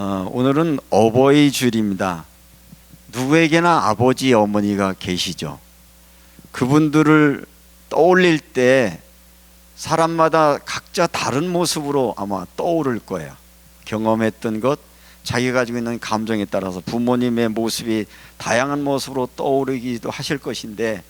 오늘은 어버이 주일입니다. 누구에게나 아버지, 어머니가 계시죠. 그분들을 떠올릴 때 사람마다 각자 다른 모습으로 아마 떠오를 거예요. 경험했던 것, 자기가 가지고 있는 감정에 따라서 부모님의 모습이 다양한 모습으로 떠오르기도 하실 것인데,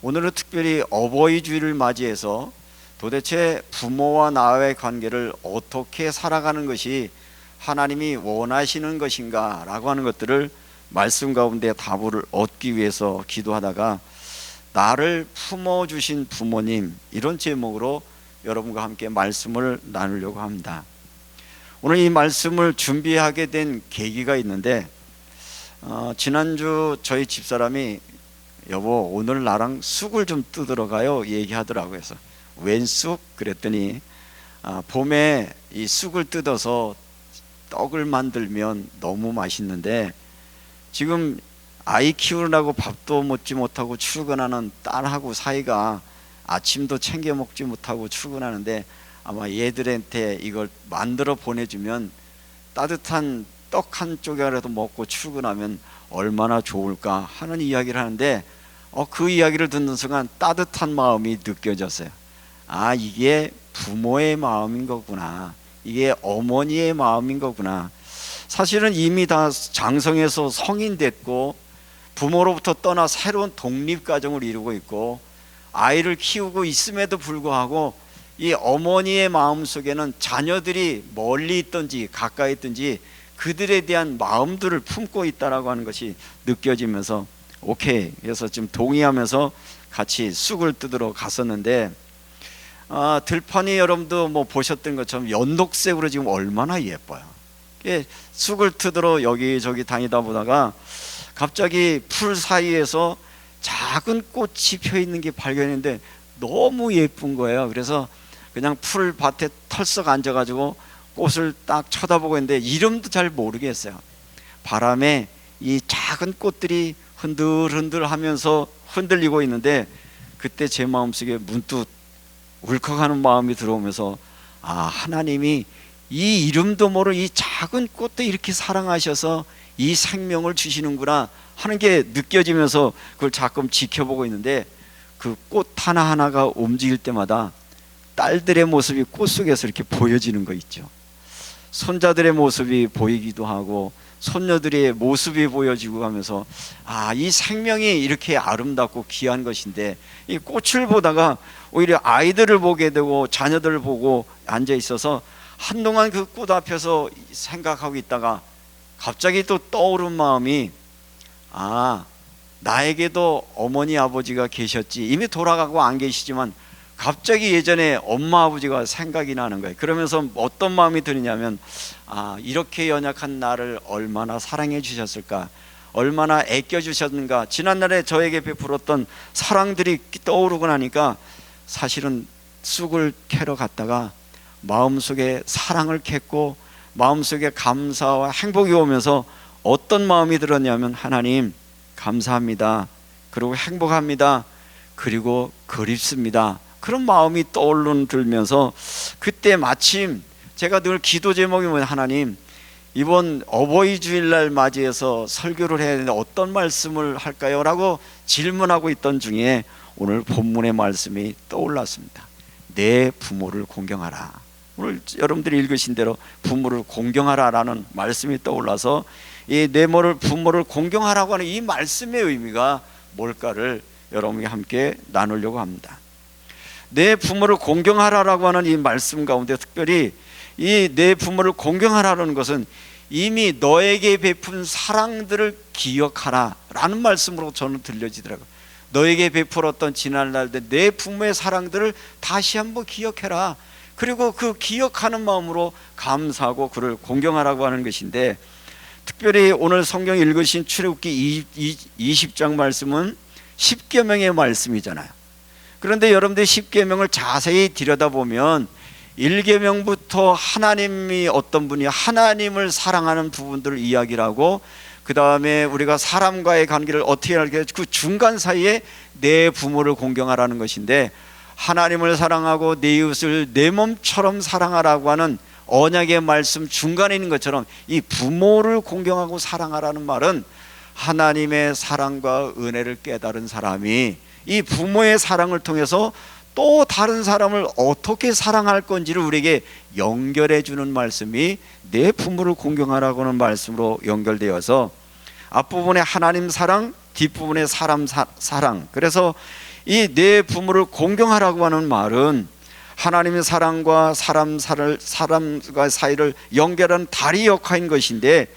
오늘은 특별히 어버이 주일을 맞이해서 도대체 부모와 나의 관계를 어떻게 살아가는 것이 하나님이 원하시는 것인가 라고 하는 것들을 말씀 가운데 답을 얻기 위해서 기도하다가 나를 품어주신 부모님, 이런 제목으로 여러분과 함께 말씀을 나누려고 합니다. 오늘 이 말씀을 준비하게 된 계기가 있는데, 지난주 저희 집사람이 여보 오늘 나랑 쑥을 좀 뜯으러 가요 얘기하더라고요. 그래서 웬 쑥? 그랬더니 봄에 이 쑥을 뜯어서 떡을 만들면 너무 맛있는데 지금 아이 키우느라고 밥도 먹지 못하고 출근하는 딸하고 사이가 아침도 챙겨 먹지 못하고 출근하는데 아마 얘들한테 이걸 만들어 보내주면 따뜻한 떡 한 쪼개라도 먹고 출근하면 얼마나 좋을까 하는 이야기를 하는데, 그 이야기를 듣는 순간 따뜻한 마음이 느껴졌어요. 이게 부모의 마음인 거구나, 이게 어머니의 마음인 거구나. 사실은 이미 다 장성해서 성인 됐고 부모로부터 떠나 새로운 독립가정을 이루고 있고 아이를 키우고 있음에도 불구하고 이 어머니의 마음 속에는 자녀들이 멀리 있든지 가까이 있든지 그들에 대한 마음들을 품고 있다라고 하는 것이 느껴지면서 오케이, 그래서 지금 동의하면서 같이 쑥을 뜯으러 갔었는데, 들판이 여러분도 뭐 보셨던 것처럼 연독색으로 지금 얼마나 예뻐요. 쑥을 뜯으러 여기저기 다니다 보다가 갑자기 풀 사이에서 작은 꽃이 펴 있는 게 발견했는데 너무 예쁜 거예요. 그래서 그냥 풀밭에 털썩 앉아가지고 꽃을 딱 쳐다보고 있는데 이름도 잘 모르겠어요. 바람에 이 작은 꽃들이 흔들흔들 하면서 흔들리고 있는데, 그때 제 마음속에 문득 울컥하는 마음이 들어오면서 하나님이 이 이름도 모를 이 작은 꽃도 이렇게 사랑하셔서 이 생명을 주시는구나 하는 게 느껴지면서 그걸 가끔 지켜보고 있는데, 그 꽃 하나하나가 움직일 때마다 딸들의 모습이 꽃 속에서 이렇게 보여지는 거 있죠. 손자들의 모습이 보이기도 하고 손녀들의 모습이 보여지고 하면서 이 생명이 이렇게 아름답고 귀한 것인데, 이 꽃을 보다가 오히려 아이들을 보게 되고 자녀들을 보고 앉아 있어서 한동안 그 꽃 앞에서 생각하고 있다가 갑자기 또 떠오른 마음이 나에게도 어머니 아버지가 계셨지. 이미 돌아가고 안 계시지만 갑자기 예전에 엄마 아버지가 생각이 나는 거예요. 그러면서 어떤 마음이 드느냐면 이렇게 연약한 나를 얼마나 사랑해 주셨을까, 얼마나 애껴 주셨는가. 지난날에 저에게 베풀었던 사랑들이 떠오르고 나니까 사실은 쑥을 캐러 갔다가 마음속에 사랑을 캤고 마음속에 감사와 행복이 오면서 어떤 마음이 들었냐면, 하나님 감사합니다, 그리고 행복합니다, 그리고 그립습니다, 그런 마음이 들면서 그때 마침 제가 늘 기도 제목이 뭐냐, 하나님 이번 어버이 주일날 맞이해서 설교를 해야 되는데 어떤 말씀을 할까요? 라고 질문하고 있던 중에 오늘 본문의 말씀이 떠올랐습니다. 내 부모를 공경하라. 오늘 여러분들이 읽으신 대로 부모를 공경하라 라는 말씀이 떠올라서 이 내 부모를 공경하라고 하는 이 말씀의 의미가 뭘까를 여러분과 함께 나누려고 합니다. 내 부모를 공경하라라고 하는 이 말씀 가운데 특별히 이 내 부모를 공경하라는 것은 이미 너에게 베푼 사랑들을 기억하라 라는 말씀으로 저는 들려지더라고요. 너에게 베풀었던 지난날 내 부모의 사랑들을 다시 한번 기억해라. 그리고 그 기억하는 마음으로 감사하고 그를 공경하라고 하는 것인데, 특별히 오늘 성경 읽으신 출애굽기 20장 말씀은 10계명의 말씀이잖아요. 그런데 여러분들이 10계명을 자세히 들여다보면 1계명부터 하나님이 어떤 분이 하나님을 사랑하는 부분들을 이야기를 하고, 그 다음에 우리가 사람과의 관계를 어떻게 할까, 그 중간 사이에 내 부모를 공경하라는 것인데, 하나님을 사랑하고 내 이웃을 내 몸처럼 사랑하라고 하는 언약의 말씀 중간에 있는 것처럼 이 부모를 공경하고 사랑하라는 말은 하나님의 사랑과 은혜를 깨달은 사람이 이 부모의 사랑을 통해서 또 다른 사람을 어떻게 사랑할 건지를 우리에게 연결해 주는 말씀이 내 부모를 공경하라고 하는 말씀으로 연결되어서 앞부분에 하나님 사랑, 뒷부분에 사람 사랑. 그래서 이 내 부모를 공경하라고 하는 말은 하나님의 사랑과 사람과 사이를 연결하는 다리 역할인 것인데,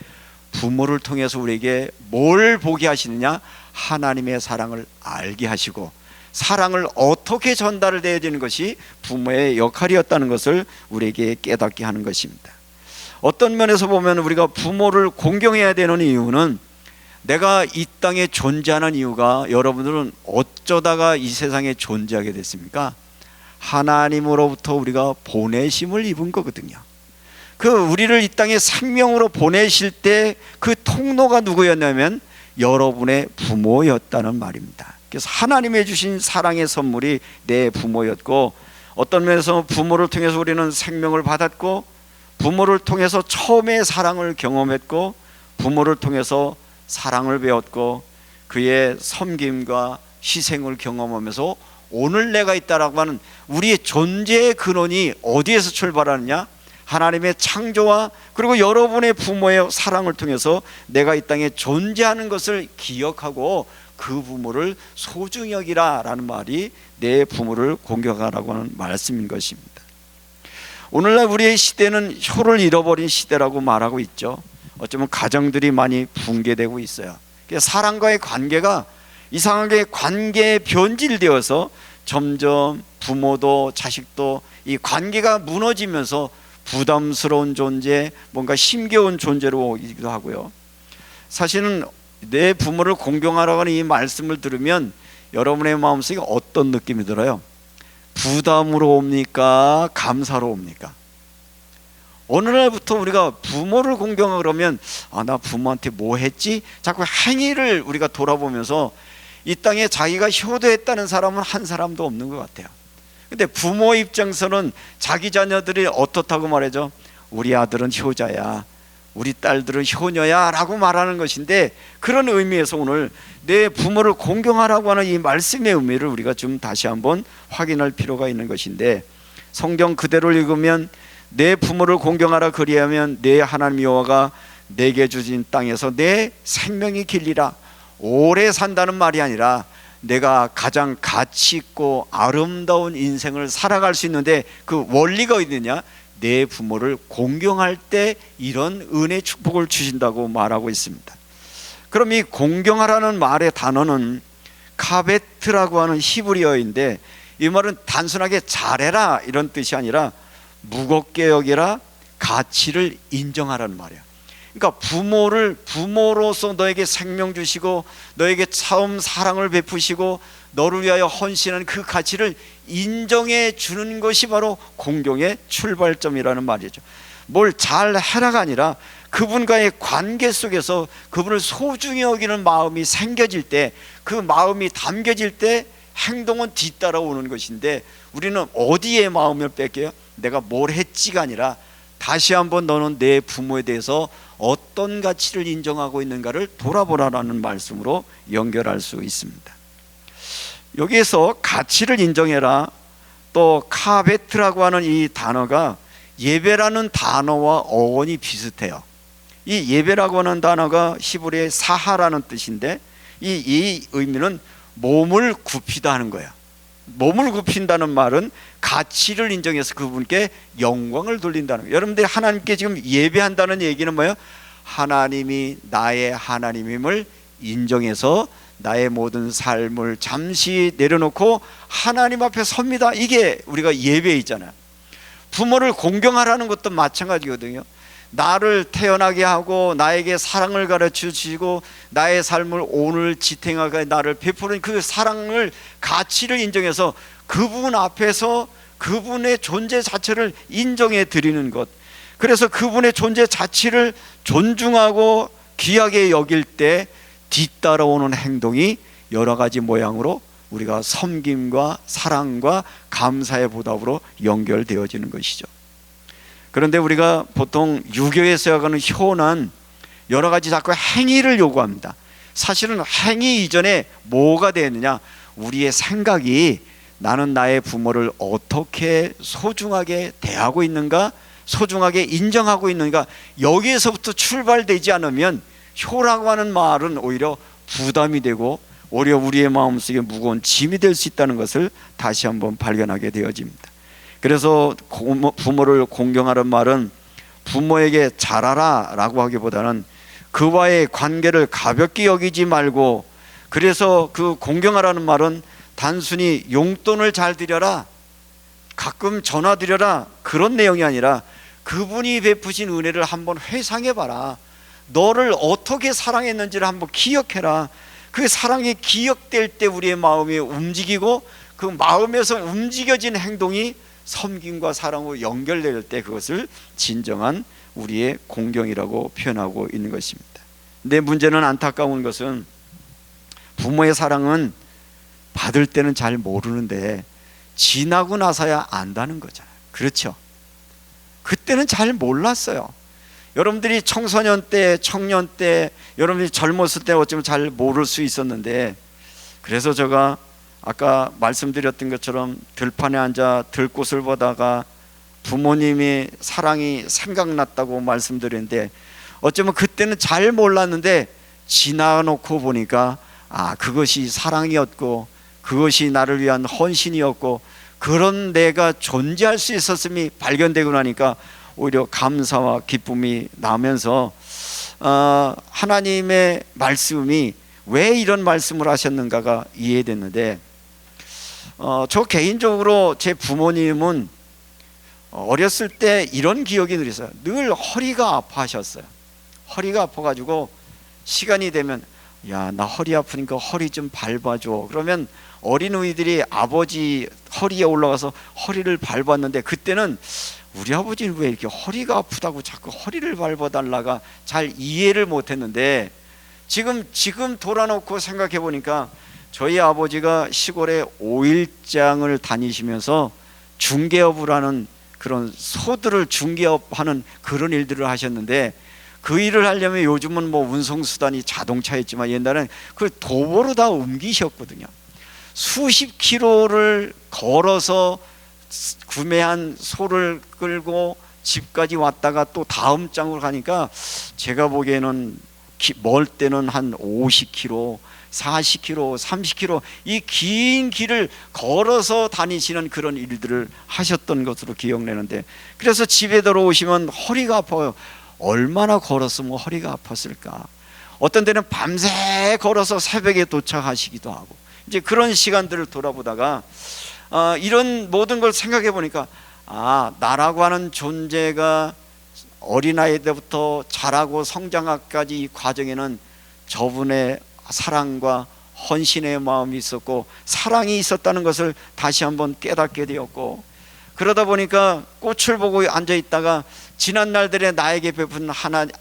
부모를 통해서 우리에게 뭘 보게 하시느냐? 하나님의 사랑을 알게 하시고 사랑을 어떻게 전달해야 되는 것이 부모의 역할이었다는 것을 우리에게 깨닫게 하는 것입니다. 어떤 면에서 보면 우리가 부모를 공경해야 되는 이유는, 내가 이 땅에 존재하는 이유가, 여러분들은 어쩌다가 이 세상에 존재하게 됐습니까? 하나님으로부터 우리가 보내심을 입은 거거든요. 우리를 이 땅에 생명으로 보내실 때 그 통로가 누구였냐면 여러분의 부모였다는 말입니다. 그래서 하나님이 주신 사랑의 선물이 내 부모였고, 어떤 면에서 부모를 통해서 우리는 생명을 받았고, 부모를 통해서 처음의 사랑을 경험했고, 부모를 통해서 사랑을 배웠고, 그의 섬김과 희생을 경험하면서 오늘 내가 있다라고 하는 우리의 존재의 근원이 어디에서 출발하느냐? 하나님의 창조와 그리고 여러분의 부모의 사랑을 통해서 내가 이 땅에 존재하는 것을 기억하고 그 부모를 소중히 여기라 라는 말이 내 부모를 공경하라고 하는 말씀인 것입니다. 오늘날 우리의 시대는 효를 잃어버린 시대라고 말하고 있죠. 어쩌면 가정들이 많이 붕괴되고 있어요. 사랑과의 관계가 이상하게 관계에 변질되어서 점점 부모도 자식도 이 관계가 무너지면서 부담스러운 존재, 뭔가 힘겨운 존재로 오기도 하고요. 사실은 내 부모를 공경하라고 하는 이 말씀을 들으면 여러분의 마음속에 어떤 느낌이 들어요? 부담으로 옵니까? 감사로 옵니까? 어느 날부터 우리가 부모를 공경하고 그러면 나 부모한테 뭐 했지? 자꾸 행위를 우리가 돌아보면서 이 땅에 자기가 효도했다는 사람은 한 사람도 없는 것 같아요. 근데 부모 입장에서는 자기 자녀들이 어떻다고 말하죠? 우리 아들은 효자야, 우리 딸들은 효녀야 라고 말하는 것인데, 그런 의미에서 오늘 내 부모를 공경하라고 하는 이 말씀의 의미를 우리가 좀 다시 한번 확인할 필요가 있는 것인데, 성경 그대로 읽으면 내 부모를 공경하라 그리하면 내 하나님 여호와가 내게 주신 땅에서 내 생명이 길리라, 오래 산다는 말이 아니라 내가 가장 가치 있고 아름다운 인생을 살아갈 수 있는데 그 원리가 어디냐? 내 부모를 공경할 때 이런 은혜 축복을 주신다고 말하고 있습니다. 그럼 이 공경하라는 말의 단어는 카베트라고 하는 히브리어인데, 이 말은 단순하게 잘해라 이런 뜻이 아니라 무겁게 여기라, 가치를 인정하라는 말이야. 그러니까 부모를 부모로서 너에게 생명 주시고 너에게 처음 사랑을 베푸시고 너를 위하여 헌신한 그 가치를 인정해 주는 것이 바로 공경의 출발점이라는 말이죠. 뭘 잘해라가 아니라 그분과의 관계 속에서 그분을 소중히 여기는 마음이 생겨질 때, 그 마음이 담겨질 때 행동은 뒤따라오는 것인데, 우리는 어디에 마음을 뺏겨요? 내가 뭘 했지가 아니라 다시 한번 너는 내 부모에 대해서 어떤 가치를 인정하고 있는가를 돌아보라라는 말씀으로 연결할 수 있습니다. 여기에서 가치를 인정해라, 또 카베트라고 하는 이 단어가 예배라는 단어와 어원이 비슷해요. 이 예배라고 하는 단어가 히브리의 사하라는 뜻인데, 이 의미는 몸을 굽히다 하는 거예요. 몸을 굽힌다는 말은 가치를 인정해서 그분께 영광을 돌린다는 거예요. 여러분들이 하나님께 지금 예배한다는 얘기는 뭐예요? 하나님이 나의 하나님임을 인정해서 나의 모든 삶을 잠시 내려놓고 하나님 앞에 섭니다. 이게 우리가 예배에 있잖아요. 부모를 공경하라는 것도 마찬가지거든요. 나를 태어나게 하고 나에게 사랑을 가르쳐 주시고 나의 삶을 오늘 지탱하게 나를 베푸는 그 사랑을, 가치를 인정해서 그분 앞에서 그분의 존재 자체를 인정해 드리는 것, 그래서 그분의 존재 자체를 존중하고 귀하게 여길 때 뒤따라오는 행동이 여러 가지 모양으로 우리가 섬김과 사랑과 감사의 보답으로 연결되어지는 것이죠. 그런데 우리가 보통 유교에서 하는 효는 여러 가지 자꾸 행위를 요구합니다. 사실은 행위 이전에 뭐가 되느냐, 우리의 생각이 나는 나의 부모를 어떻게 소중하게 대하고 있는가, 소중하게 인정하고 있는가, 여기에서부터 출발되지 않으면 효라고 하는 말은 오히려 부담이 되고 오히려 우리의 마음속에 무거운 짐이 될 수 있다는 것을 다시 한번 발견하게 되어집니다. 그래서 부모를 공경하는 말은 부모에게 잘하라 라고 하기보다는 그와의 관계를 가볍게 여기지 말고, 그래서 그 공경하라는 말은 단순히 용돈을 잘 드려라, 가끔 전화 드려라, 그런 내용이 아니라 그분이 베푸신 은혜를 한번 회상해 봐라. 너를 어떻게 사랑했는지를 한번 기억해라. 그 사랑이 기억될 때 우리의 마음이 움직이고 그 마음에서 움직여진 행동이 섬김과 사랑으로 연결될 때 그것을 진정한 우리의 공경이라고 표현하고 있는 것입니다. 근데 문제는, 안타까운 것은 부모의 사랑은 받을 때는 잘 모르는데 지나고 나서야 안다는 거잖아요. 그렇죠? 그때는 잘 몰랐어요. 여러분들이 청소년 때, 청년 때, 여러분들이 젊었을 때 어쩌면 잘 모를 수 있었는데, 그래서 제가 아까 말씀드렸던 것처럼 들판에 앉아 들꽃을 보다가 부모님의 사랑이 생각났다고 말씀드렸는데, 어쩌면 그때는 잘 몰랐는데 지나놓고 보니까 그것이 사랑이었고 그것이 나를 위한 헌신이었고 그런 내가 존재할 수 있었음이 발견되고 나니까 오히려 감사와 기쁨이 나면서 하나님의 말씀이 왜 이런 말씀을 하셨는가가 이해됐는데, 저 개인적으로 제 부모님은 어렸을 때 이런 기억이 늘 있어요. 늘 허리가 아파하셨어요. 허리가 아파가지고 시간이 되면 야, 나 허리 아프니까 허리 좀 밟아줘. 그러면 어린이들이 아버지 허리에 올라가서 허리를 밟았는데, 그때는 우리 아버지는 왜 이렇게 허리가 아프다고 자꾸 허리를 밟아달라가 잘 이해를 못했는데, 지금 돌아놓고 생각해 보니까 저희 아버지가 시골에 오일장을 다니시면서 중개업을 하는 그런 소들을 중개업하는 그런 일들을 하셨는데, 그 일을 하려면 요즘은 뭐 운송수단이 자동차였지만 옛날에는 그걸 도보로 다 옮기셨거든요. 수십 킬로를 걸어서 구매한 소를 끌고 집까지 왔다가 또 다음 장으로 가니까 제가 보기에는 멀 때는 한 50km, 40km, 30km 이 긴 길을 걸어서 다니시는 그런 일들을 하셨던 것으로 기억나는데, 그래서 집에 들어오시면 허리가 아파요. 얼마나 걸었으면 허리가 아팠을까. 어떤 때는 밤새 걸어서 새벽에 도착하시기도 하고, 이제 그런 시간들을 돌아보다가 이런 모든 걸 생각해 보니까 나라고 하는 존재가 어린아이 때부터 자라고 성장하기까지 이 과정에는 저분의 사랑과 헌신의 마음이 있었고 사랑이 있었다는 것을 다시 한번 깨닫게 되었고, 그러다 보니까 꽃을 보고 앉아 있다가 지난 날들에 나에게 베푼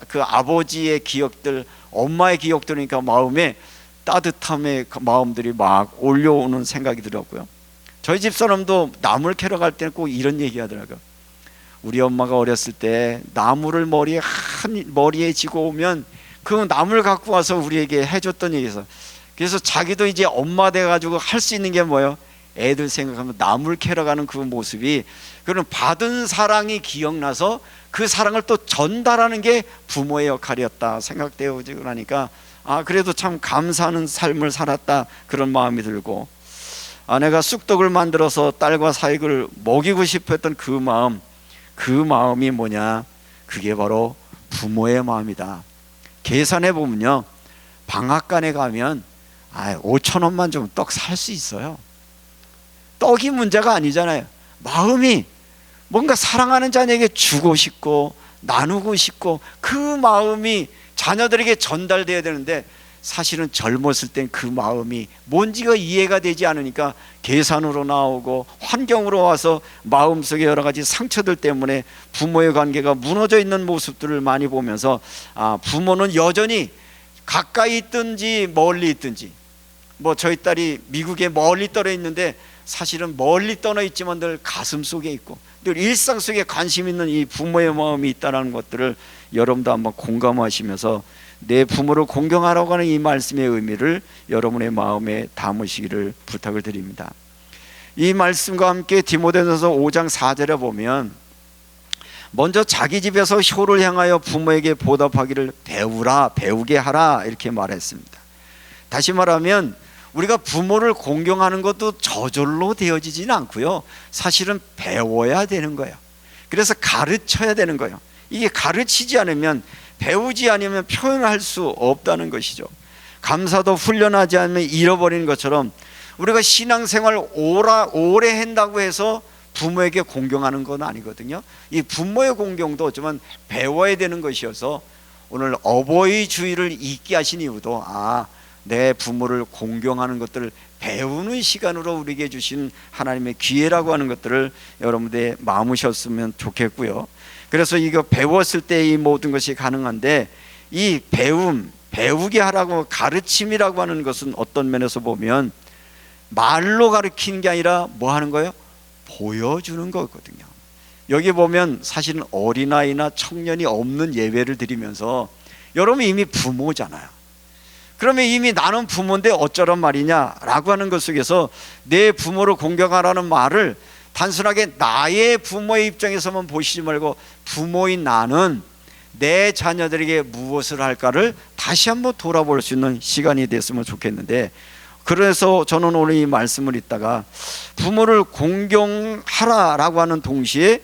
그 아버지의 기억들, 엄마의 기억들이니까 마음에 따뜻함의 마음들이 막 올려오는 생각이 들었고요. 저희 집 사람도 나물 캐러 갈 때는 꼭 이런 얘기 하더라고요. 우리 엄마가 어렸을 때 나무를 머리에 지고 오면 그 나물 갖고 와서 우리에게 해줬던 얘기에서, 그래서 자기도 이제 엄마 돼가지고 할 수 있는 게 뭐예요? 애들 생각하면 나물 캐러 가는 그 모습이, 그런 받은 사랑이 기억나서 그 사랑을 또 전달하는 게 부모의 역할이었다 생각되어지고 나니까 그래도 참 감사하는 삶을 살았다 그런 마음이 들고, 아내가 쑥떡을 만들어서 딸과 사익을 먹이고 싶어 했던 그 마음이 뭐냐, 그게 바로 부모의 마음이다. 계산해 보면요, 방앗간에 가면 5,000원만 주면 떡 살 수 있어요. 떡이 문제가 아니잖아요. 마음이 뭔가 사랑하는 자녀에게 주고 싶고 나누고 싶고 그 마음이 자녀들에게 전달돼야 되는데, 사실은 젊었을 땐 그 마음이 뭔지가 이해가 되지 않으니까 계산으로 나오고 환경으로 와서 마음속에 여러 가지 상처들 때문에 부모의 관계가 무너져 있는 모습들을 많이 보면서 부모는 여전히 가까이 있든지 멀리 있든지, 뭐 저희 딸이 미국에 멀리 떨어 있는데 사실은 멀리 떠나 있지만 늘 가슴 속에 있고 늘 일상 속에 관심 있는 이 부모의 마음이 있다는 것들을 여러분도 한번 공감하시면서 내 부모를 공경하라고 하는 이 말씀의 의미를 여러분의 마음에 담으시기를 부탁을 드립니다. 이 말씀과 함께 디모데전서 5장 4절에 보면 먼저 자기 집에서 효를 향하여 부모에게 보답하기를 배우게 하라 이렇게 말했습니다. 다시 말하면 우리가 부모를 공경하는 것도 저절로 되어지지는 않고요, 사실은 배워야 되는 거예요. 그래서 가르쳐야 되는 거예요. 이게 가르치지 않으면, 배우지 않으면 표현할 수 없다는 것이죠. 감사도 훈련하지 않으면 잃어버리는 것처럼 우리가 신앙생활 오래 한다고 해서 부모에게 공경하는 건 아니거든요. 이 부모의 공경도 어쩌면 배워야 되는 것이어서 오늘 어버이 주일을 잊게 하신 이유도 내 부모를 공경하는 것들을 배우는 시간으로 우리에게 주신 하나님의 기회라고 하는 것들을 여러분들이 마음으셨으면 좋겠고요. 그래서 이거 배웠을 때 이 모든 것이 가능한데, 이 배우게 하라고 가르침이라고 하는 것은 어떤 면에서 보면 말로 가르치는 게 아니라 뭐 하는 거예요? 보여주는 거거든요. 여기 보면 사실은 어린아이나 청년이 없는 예배를 드리면서 여러분 이미 부모잖아요. 그러면 이미 나는 부모인데 어쩌란 말이냐라고 하는 것 속에서 내 부모를 공경하라는 말을 단순하게 나의 부모의 입장에서만 보시지 말고, 부모인 나는 내 자녀들에게 무엇을 할까를 다시 한번 돌아볼 수 있는 시간이 됐으면 좋겠는데, 그래서 저는 오늘 이 말씀을 읽다가 부모를 공경하라라고 하는 동시에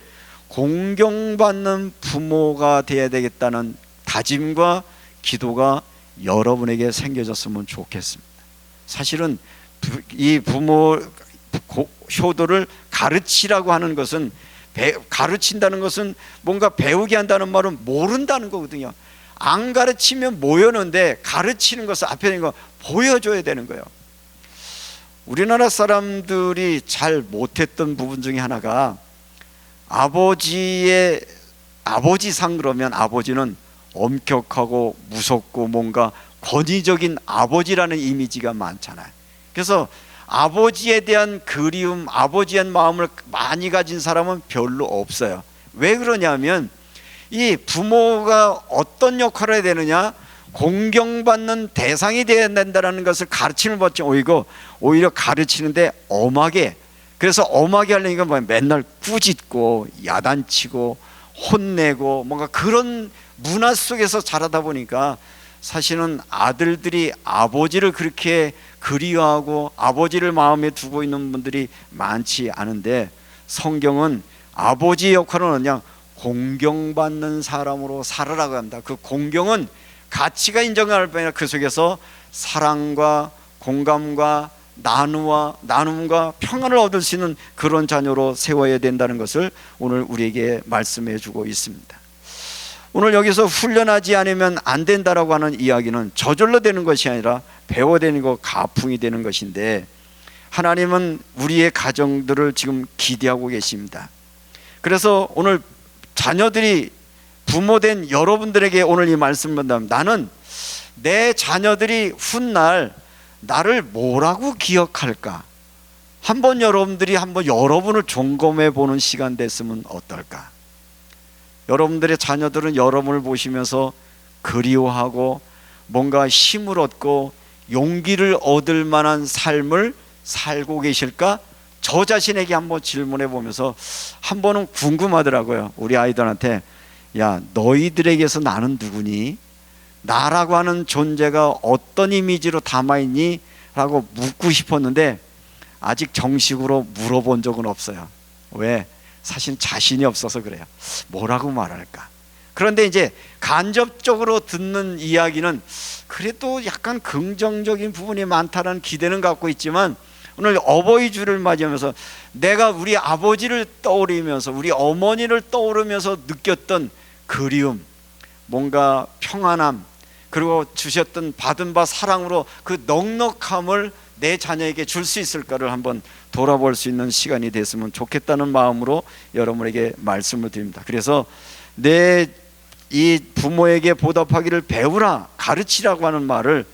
공경받는 부모가 되어야 되겠다는 다짐과 기도가 여러분에게 생겨졌으면 좋겠습니다. 사실은 이 부모 효도를 가르치라고 하는 것은, 가르친다는 것은 뭔가 배우게 한다는 말은 모른다는 거거든요. 안 가르치면 모여는데 가르치는 것을 앞에 있는 거 보여줘야 되는 거예요. 우리나라 사람들이 잘 못했던 부분 중에 하나가, 아버지상 그러면 아버지는 엄격하고 무섭고 뭔가 권위적인 아버지라는 이미지가 많잖아요. 그래서 아버지에 대한 그리움, 아버지의 마음을 많이 가진 사람은 별로 없어요. 왜 그러냐면 이 부모가 어떤 역할을 해야 되느냐, 공경받는 대상이 되어야 된다는 것을 가르치는 법이 오히려 가르치는데 엄하게, 그래서 엄하게 하려니까 맨날 꾸짖고 야단치고 혼내고 뭔가 그런 문화 속에서 자라다 보니까 사실은 아들들이 아버지를 그렇게 그리워하고 아버지를 마음에 두고 있는 분들이 많지 않은데, 성경은 아버지의 역할은 그냥 공경받는 사람으로 살아라고 합니다. 그 공경은 가치가 인정할 뿐 아니라 그 속에서 사랑과 공감과 나눔과 평안을 얻을 수 있는 그런 자녀로 세워야 된다는 것을 오늘 우리에게 말씀해 주고 있습니다. 오늘 여기서 훈련하지 않으면 안 된다라고 하는 이야기는 저절로 되는 것이 아니라 배워되는 것, 가풍이 되는 것인데, 하나님은 우리의 가정들을 지금 기대하고 계십니다. 그래서 오늘 자녀들이 부모된 여러분들에게 오늘 이 말씀을 한다면, 나는 내 자녀들이 훗날 나를 뭐라고 기억할까? 한번 여러분들이 여러분을 점검해 보는 시간 됐으면 어떨까? 여러분들의 자녀들은 여러분을 보시면서 그리워하고 뭔가 힘을 얻고 용기를 얻을 만한 삶을 살고 계실까? 저 자신에게 한번 질문해 보면서 한 번은 궁금하더라고요. 우리 아이들한테, 야, 너희들에게서 나는 누구니? 나라고 하는 존재가 어떤 이미지로 담아있니? 라고 묻고 싶었는데 아직 정식으로 물어본 적은 없어요. 왜? 사실 자신이 없어서 그래요. 뭐라고 말할까? 그런데 이제 간접적으로 듣는 이야기는 그래도 약간 긍정적인 부분이 많다는 기대는 갖고 있지만, 오늘 어버이 주를 맞이하면서 내가 우리 아버지를 떠올리면서 우리 어머니를 떠오르면서 느꼈던 그리움, 뭔가 평안함, 그리고 주셨던 받은 바 사랑으로 그 넉넉함을 내 자녀에게 줄 수 있을까를 한번 돌아볼 수 있는 시간이 됐으면 좋겠다는 마음으로 여러분에게 말씀을 드립니다. 그래서 내 이 부모에게 보답하기를 배우라, 가르치라고 하는 말을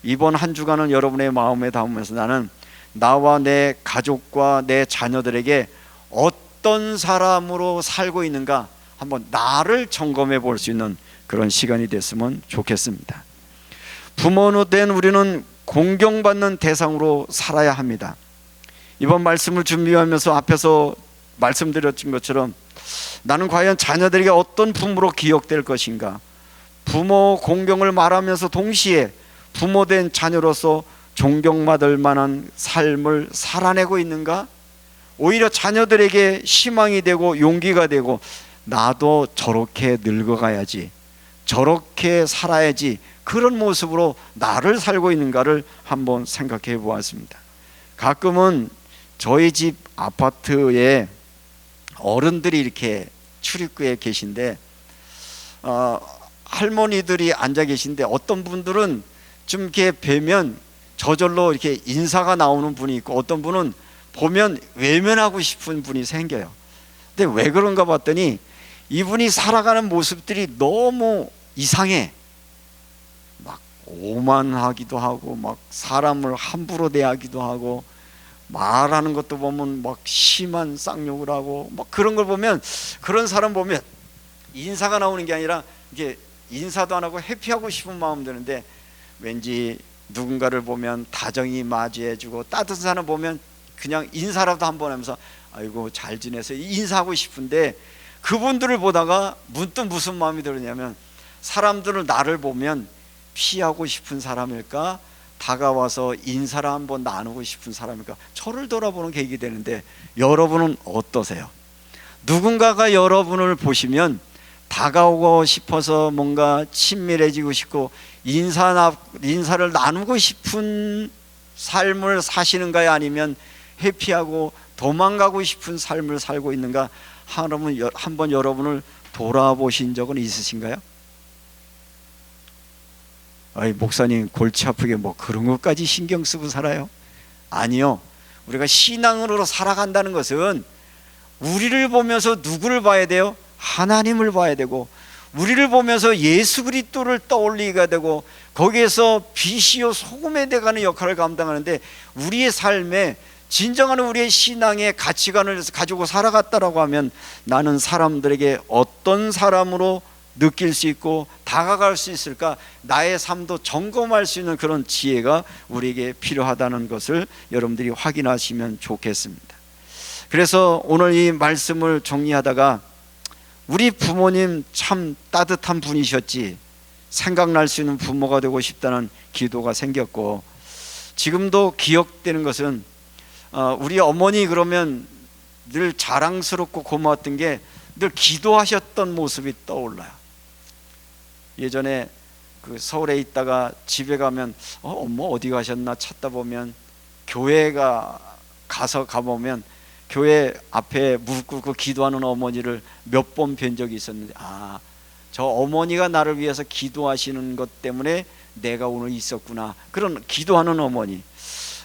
이번 한 주간은 여러분의 마음에 담으면서 나는 나와 내 가족과 내 자녀들에게 어떤 사람으로 살고 있는가 한번 나를 점검해 볼 수 있는 그런 시간이 됐으면 좋겠습니다. 부모로 된 우리는 공경받는 대상으로 살아야 합니다. 이번 말씀을 준비하면서 앞에서 말씀드렸던 것처럼 나는 과연 자녀들에게 어떤 부모로 기억될 것인가, 부모 공경을 말하면서 동시에 부모된 자녀로서 존경받을 만한 삶을 살아내고 있는가, 오히려 자녀들에게 희망이 되고 용기가 되고 나도 저렇게 늙어가야지, 저렇게 살아야지, 그런 모습으로 나를 살고 있는가를 한번 생각해 보았습니다. 가끔은 저희 집 아파트에 어른들이 이렇게 출입구에 계신데 할머니들이 앉아 계신데 어떤 분들은 좀 이렇게 뵈면 저절로 이렇게 인사가 나오는 분이 있고 어떤 분은 보면 외면하고 싶은 분이 생겨요. 근데 왜 그런가 봤더니 이분이 살아가는 모습들이 너무 이상해. 막 오만하기도 하고 막 사람을 함부로 대하기도 하고 말하는 것도 보면 막 심한 쌍욕을 하고 막 그런 걸 보면, 그런 사람 보면 인사가 나오는 게 아니라 이게 인사도 안 하고 회피하고 싶은 마음 드는데, 왠지 누군가를 보면 다정히 맞이해주고 따뜻한 사람 보면 그냥 인사라도 한번 하면서 아이고 잘 지내서 인사하고 싶은데, 그분들을 보다가 문득 무슨 마음이 들었냐면 사람들을 나를 보면 피하고 싶은 사람일까, 다가와서 인사를 한번 나누고 싶은 사람일까, 저를 돌아보는 계획이 되는데 여러분은 어떠세요? 누군가가 여러분을 보시면 다가오고 싶어서 뭔가 친밀해지고 싶고 인사를 나누고 싶은 삶을 사시는가요? 아니면 회피하고 도망가고 싶은 삶을 살고 있는가? 한번 여러분을 돌아보신 적은 있으신가요? 아이 목사님 골치 아프게 뭐 그런 것까지 신경 쓰고 살아요? 아니요. 우리가 신앙으로 살아간다는 것은 우리를 보면서 누구를 봐야 돼요? 하나님을 봐야 되고, 우리를 보면서 예수 그리스도를 떠올리게 되고, 거기에서 빛이요 소금에 돼가는 역할을 감당하는데, 우리의 삶에 진정한 우리의 신앙의 가치관을 가지고 살아갔다라고 하면 나는 사람들에게 어떤 사람으로 느낄 수 있고 다가갈 수 있을까, 나의 삶도 점검할 수 있는 그런 지혜가 우리에게 필요하다는 것을 여러분들이 확인하시면 좋겠습니다. 그래서 오늘 이 말씀을 정리하다가 우리 부모님 참 따뜻한 분이셨지, 생각날 수 있는 부모가 되고 싶다는 기도가 생겼고, 지금도 기억되는 것은 우리 어머니 그러면 늘 자랑스럽고 고마웠던 게 늘 기도하셨던 모습이 떠올라요. 예전에 그 서울에 있다가 집에 가면 엄마 어디 가셨나 찾다 보면 교회가 가보면 교회 앞에 무릎 꿇고 기도하는 어머니를 몇 번 뵌 적이 있었는데, 저 어머니가 나를 위해서 기도하시는 것 때문에 내가 오늘 있었구나, 그런 기도하는 어머니.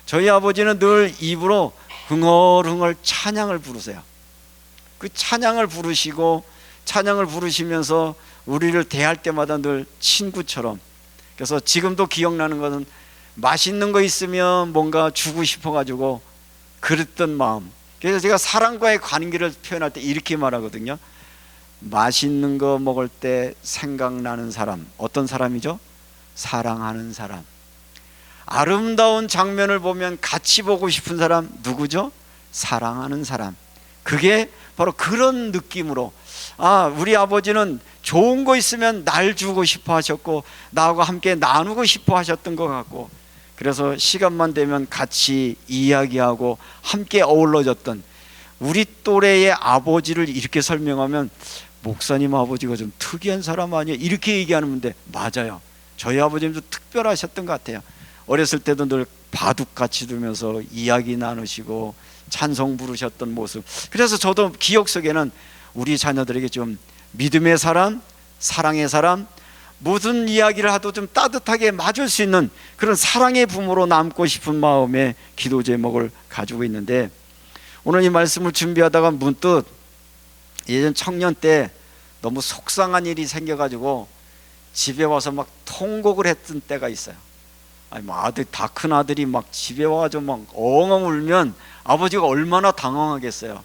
저희 아버지는 늘 입으로 흥얼흥얼 찬양을 부르세요. 그 찬양을 부르시면서 우리를 대할 때마다 늘 친구처럼. 그래서 지금도 기억나는 것은 맛있는 거 있으면 뭔가 주고 싶어가지고 그랬던 마음. 그래서 제가 사랑과의 관계를 표현할 때 이렇게 말하거든요. 맛있는 거 먹을 때 생각나는 사람, 어떤 사람이죠? 사랑하는 사람. 아름다운 장면을 보면 같이 보고 싶은 사람, 누구죠? 사랑하는 사람. 그게 바로 그런 느낌으로, 우리 아버지는 좋은 거 있으면 날 주고 싶어 하셨고 나하고 함께 나누고 싶어 하셨던 것 같고, 그래서 시간만 되면 같이 이야기하고 함께 어우러졌던 우리 또래의 아버지를 이렇게 설명하면 목사님 아버지가 좀 특이한 사람 아니에요? 이렇게 얘기하는데 맞아요. 저희 아버님도 특별하셨던 것 같아요. 어렸을 때도 늘 바둑같이 두면서 이야기 나누시고 찬송 부르셨던 모습. 그래서 저도 기억 속에는 우리 자녀들에게 좀 믿음의 사람, 사랑의 사람, 무슨 이야기를 하도 좀 따뜻하게 맞을 수 있는 그런 사랑의 부모로 남고 싶은 마음의 기도 제목을 가지고 있는데, 오늘 이 말씀을 준비하다가 문득 예전 청년 때 너무 속상한 일이 생겨가지고 집에 와서 막 통곡을 했던 때가 있어요. 아니 뭐 아들 다 큰 아들이 막 집에 와가지고 막 엉엉 울면 아버지가 얼마나 당황하겠어요.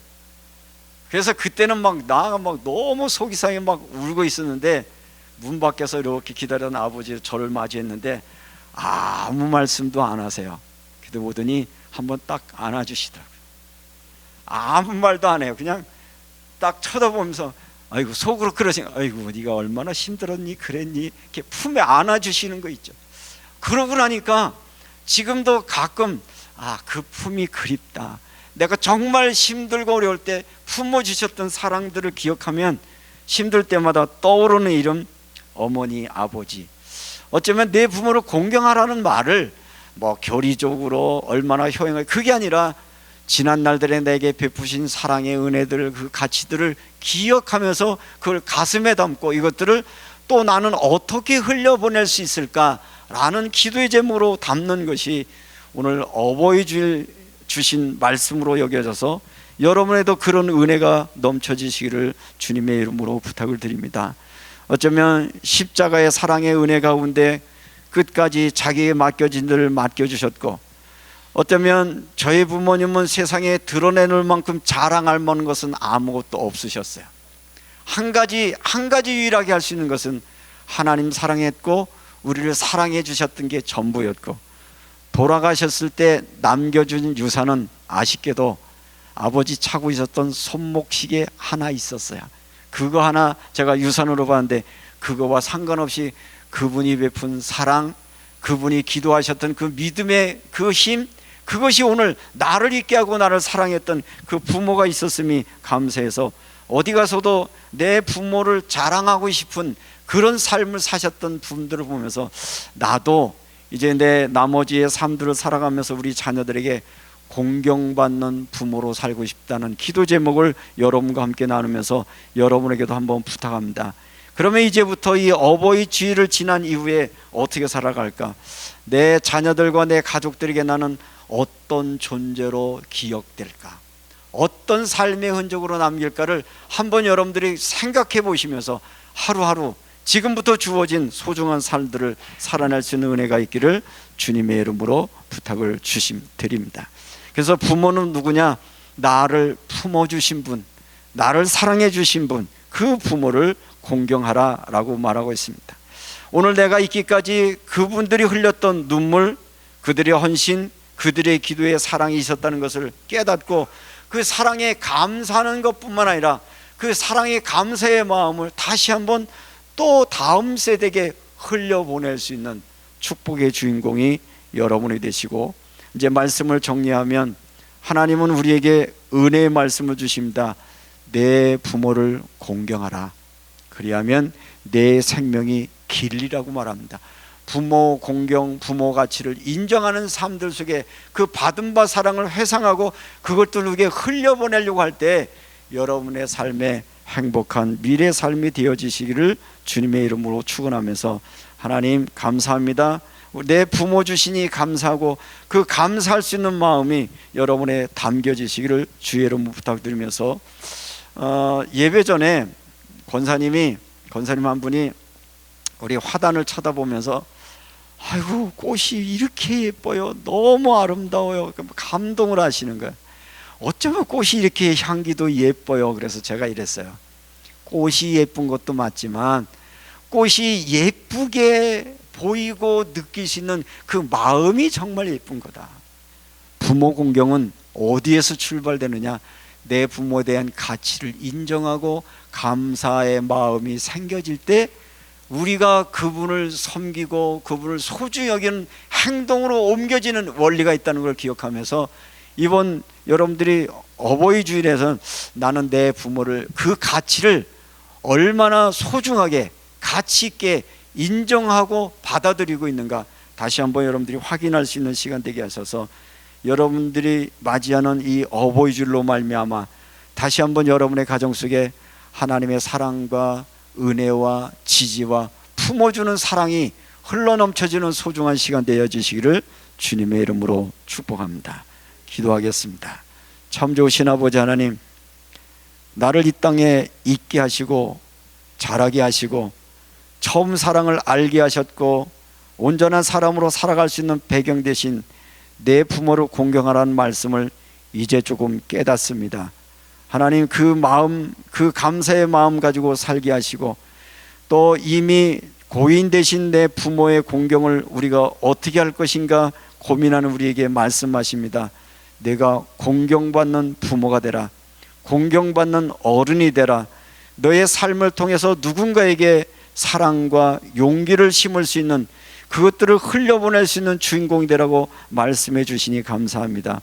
그래서 그때는 막 나가 막 너무 속이 상해 막 울고 있었는데 문 밖에서 이렇게 기다리는 아버지 저를 맞이했는데 아무 말씀도 안 하세요. 그때 오더니 한번 딱 안아주시더라고요. 아무 말도 안 해요. 그냥 딱 쳐다보면서 아이고 속으로 그러신 아이고 네가 얼마나 힘들었니 그랬니 이렇게 품에 안아주시는 거 있죠. 그러고 나니까 지금도 가끔 그 품이 그립다. 내가 정말 힘들고 어려울 때 품어주셨던 사랑들을 기억하면 힘들 때마다 떠오르는 이름 어머니 아버지. 어쩌면 내 부모를 공경하라는 말을 뭐 교리적으로 얼마나 효행을 그게 아니라 지난 날들에 내게 베푸신 사랑의 은혜들 그 가치들을 기억하면서 그걸 가슴에 담고 이것들을 또 나는 어떻게 흘려보낼 수 있을까라는 기도의 제목으로 담는 것이 오늘 어버이 주일 주신 말씀으로 여겨져서 여러분에도 그런 은혜가 넘쳐지시기를 주님의 이름으로 부탁을 드립니다. 어쩌면 십자가의 사랑의 은혜 가운데 끝까지 자기에게 맡겨진 일을 맡겨주셨고 어쩌면 저희 부모님은 세상에 드러내는 만큼 자랑할 만한 것은 아무것도 없으셨어요. 한 가지 유일하게 할 수 있는 것은 하나님 사랑했고 우리를 사랑해 주셨던 게 전부였고 돌아가셨을 때 남겨준 유산은 아쉽게도 아버지 차고 있었던 손목시계 하나 있었어요. 그거 하나 제가 유산으로 봤는데 그거와 상관없이 그분이 베푼 사랑, 그분이 기도하셨던 그 믿음의 그 힘, 그것이 오늘 나를 있게 하고 나를 사랑했던 그 부모가 있었음이 감사해서 어디 가서도 내 부모를 자랑하고 싶은 그런 삶을 사셨던 분들을 보면서 나도 이제 내 나머지의 삶들을 살아가면서 우리 자녀들에게 공경받는 부모로 살고 싶다는 기도 제목을 여러분과 함께 나누면서 여러분에게도 한번 부탁합니다. 그러면 이제부터 이 어버이 주일을 지난 이후에 어떻게 살아갈까? 내 자녀들과 내 가족들에게 나는 어떤 존재로 기억될까? 어떤 삶의 흔적으로 남길까를 한번 여러분들이 생각해 보시면서 하루하루 지금부터 주어진 소중한 삶들을 살아낼 수 있는 은혜가 있기를 주님의 이름으로 부탁을 드립니다. 그래서 부모는 누구냐? 나를 품어주신 분, 나를 사랑해 주신 분, 그 부모를 공경하라라고 말하고 있습니다. 오늘 내가 있기까지 그분들이 흘렸던 눈물, 그들의 헌신, 그들의 기도에 사랑이 있었다는 것을 깨닫고 그 사랑에 감사하는 것뿐만 아니라 그 사랑에 감사의 마음을 다시 한번 또 다음 세대에게 흘려보낼 수 있는 축복의 주인공이 여러분이 되시고, 이제 말씀을 정리하면 하나님은 우리에게 은혜의 말씀을 주십니다. 내 부모를 공경하라. 그리하면 내 생명이 길리라고 말합니다. 부모 공경, 부모 가치를 인정하는 삶들 속에 그 받은 바 사랑을 회상하고 그것들을 우리에게 흘려보내려고 할 때 여러분의 삶에 행복한 미래 삶이 되어지시기를 주님의 이름으로 축원하면서, 하나님 감사합니다. 내 부모 주시니 감사하고 그 감사할 수 있는 마음이 여러분에 담겨지시기를 주의 이름으로 부탁드리면서, 예배 전에 권사님 한 분이 우리 화단을 쳐다보면서 아이고 꽃이 이렇게 예뻐요, 너무 아름다워요, 감동을 하시는 거예요. 어쩌면 꽃이 이렇게 향기도 예뻐요. 그래서 제가 이랬어요. 꽃이 예쁜 것도 맞지만 꽃이 예쁘게 보이고 느낄 수 있는 그 마음이 정말 예쁜 거다. 부모 공경은 어디에서 출발되느냐? 내 부모에 대한 가치를 인정하고 감사의 마음이 생겨질 때 우리가 그분을 섬기고 그분을 소중히 여기는 행동으로 옮겨지는 원리가 있다는 걸 기억하면서, 이번 여러분들이 어버이 주일에서는 나는 내 부모를, 그 가치를 얼마나 소중하게 가치 있게 인정하고 받아들이고 있는가 다시 한번 여러분들이 확인할 수 있는 시간 되게 하셔서, 여러분들이 맞이하는 이 어버이 주일로 말미암아 다시 한번 여러분의 가정 속에 하나님의 사랑과 은혜와 지지와 품어주는 사랑이 흘러넘쳐지는 소중한 시간 되어지시기를 주님의 이름으로 축복합니다. 기도하겠습니다. 참 좋으신 아버지 하나님, 나를 이 땅에 있게 하시고 자라게 하시고 처음 사랑을 알게 하셨고 온전한 사람으로 살아갈 수 있는 배경 대신 내 부모를 공경하라는 말씀을 이제 조금 깨닫습니다. 하나님, 그 마음, 그 감사의 마음 가지고 살게 하시고, 또 이미 고인 되신 내 부모의 공경을 우리가 어떻게 할 것인가 고민하는 우리에게 말씀하십니다. 내가 공경받는 부모가 되라. 공경받는 어른이 되라. 너의 삶을 통해서 누군가에게 사랑과 용기를 심을 수 있는, 그것들을 흘려보낼 수 있는 주인공이 되라고 말씀해 주시니 감사합니다.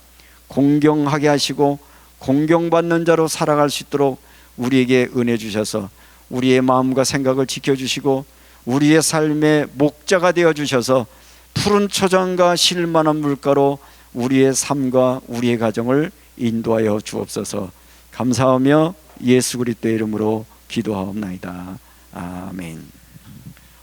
공경하게 하시고 공경받는 자로 살아갈 수 있도록 우리에게 은혜 주셔서 우리의 마음과 생각을 지켜주시고 우리의 삶의 목자가 되어 주셔서 푸른 초장과 실만한 물가로 우리의 삶과 우리의 가정을 인도하여 주옵소서. 감사하며 예수 그리스도의 이름으로 기도하옵나이다. 아멘.